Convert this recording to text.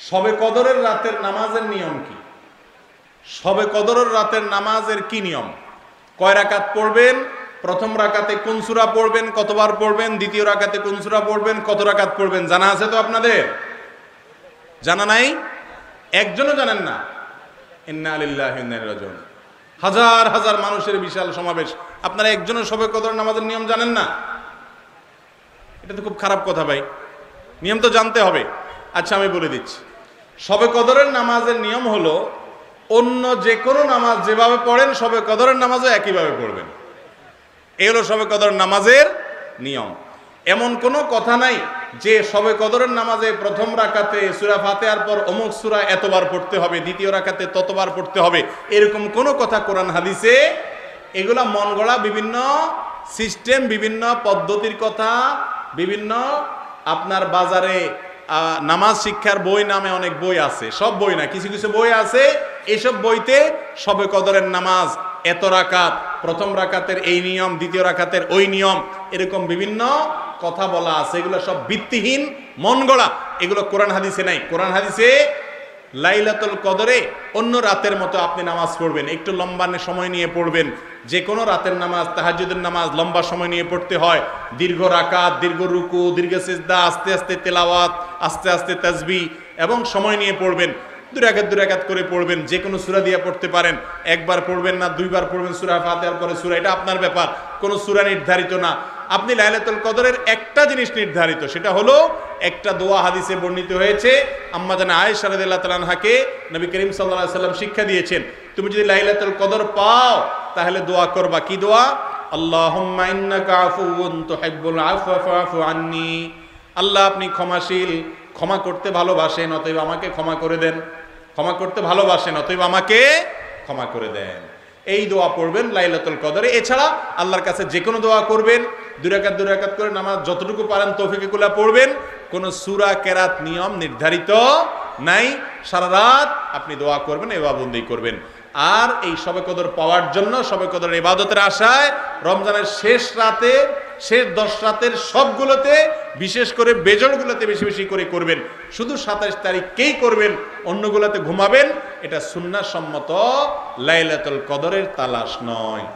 শবে কদরের রাতের নামাজের নিয়ম কি? শবে কদরের রাতের নামাজের কি নিয়ম? কয় রাকাত পড়বেন? প্রথম রাকাতে কোন সূরা পড়বেন, কতবার পড়বেন? দ্বিতীয় রাকাতে কোন সূরা পড়বেন, কত রাকাত পড়বেন? জানা আছে তো আপনাদের? জানা নাই? একজনও জানেন না? ইন্না লিল্লাহি ওয়া ইন্না ইলাইহি রাজিউন। হাজার হাজার মানুষের বিশাল সমাবেশ, আপনারা একজনও শবে কদর নামাজের নিয়ম জানেন না? এটা তো খুব খারাপ কথা ভাই, নিয়ম তো জানতে হবে। আচ্ছা আমি বলে দিচ্ছি, শবে কদরের নামাজের নিয়ম হলো অন্য যে কোনো নামাজ যেভাবে পড়েন শবে কদরের নামাজও একইভাবে পড়বেন। এই হলো শবে কদরের নামাজের নিয়ম। এমন কোনো কথা নাই যে শবে কদরের নামাজে প্রথম রাকাতে সূরা ফাতিহার পর অমুক সূরা এতবার পড়তে হবে, দ্বিতীয় রাকাতে ততবার পড়তে হবে, এরকম কোনো কথা কোরআন হাদিসে, এগুলা মন গড়া বিভিন্ন সিস্টেম, বিভিন্ন পদ্ধতির কথা, বিভিন্ন আপনার বাজারে নামাজ শিক্ষার বই নামে অনেক বই আছে, সব বই না, কিছু কিছু বই আছে, এইসব বইতে শবে কদরের নামাজ এত রাকাত, প্রথম রাকাতের এই নিয়ম, দ্বিতীয় রাকাতের ওই নিয়ম, এরকম বিভিন্ন কথা বলা আছে। এগুলো সব ভিত্তিহীন, মন গড়া, এগুলো কোরআন হাদিসে নাই। কোরআন হাদিসে লাইলাতুল কদরে অন্য রাতের মতো আপনি নামাজ পড়বেন, একটু লম্বা সময় নিয়ে পড়বেন। যে কোনো রাতের নামাজ, তাহাজ্জুদের নামাজ লম্বা সময় নিয়ে পড়তে হয়, দীর্ঘ রাকাত, দীর্ঘ রুকু, দীর্ঘ সিজদা, আস্তে আস্তে তেলাওয়াত, আস্তে আস্তে তাসবিহ এবং সময় নিয়ে পড়বেন। দুই রাকাত করে পড়বেন, যে কোনো সূরা দিয়ে পড়তে পারেন, একবার পড়বেন না দুইবার পড়বেন, সূরা ফাতিহার পরে সূরা, এটা আপনার ব্যাপার, কোনো সূরা নির্ধারিত না। আপনি লাইলাতুল কদরের একটা জিনিস নির্ধারিত, সেটা হলো একটা দোয়া হাদিসে বর্ণিত হয়েছে, আম্মা জানা আয়েশা রাদিয়াল্লাহু তাআলা আনহাকে নবী করিম সাল্লাল্লাহু আলাইহি সাল্লাম শিক্ষা দিয়েছেন, তুমি যদি লাইলাতুল কদর পাও তাহলে দোয়া করবা। কি দোয়া? আল্লাহুম্মা ইন্নাকা আফুউন তুহিব্বুল আফওয়া ফাআফু আন্নী। আল্লাহ আপনি ক্ষমাশীল, ক্ষমা করতে ভালোবাসেন, অতএব আমাকে ক্ষমা করে দেন। ক্ষমা করতে ভালোবাসেন, অতএব আমাকে ক্ষমা করে দেন। এই দোয়া পড়বেন লাইলাতুল কদরে। এছাড়া আল্লাহর কাছে যে কোনো দোয়া করবেন, দুই রাকাত করে নামাজ যতটুকু পারেন তৌফিকুল্লাহ পড়বেন। কোনো সূরা কেরাত নিয়ম নির্ধারিত নাই, সারা রাত আপনি দোয়া করবেন, ইবাদতবন্দি করবেন। আর এই শবে কদর পাওয়ার জন্য, শবে কদরের ইবাদতের আশায় রমজানের শেষ রাতে, শেষ 10 রাতের সবগুলোতে, বিশেষ করে বেজড়গুলোতে বেশি বেশি করে করবেন। শুধু 27 তারিখকেই করবেন, অন্যগুলোতে ঘুমাবেন। এটা সুন্নাহ সম্মত লাইলাতুল কদরের তালাশ নয়।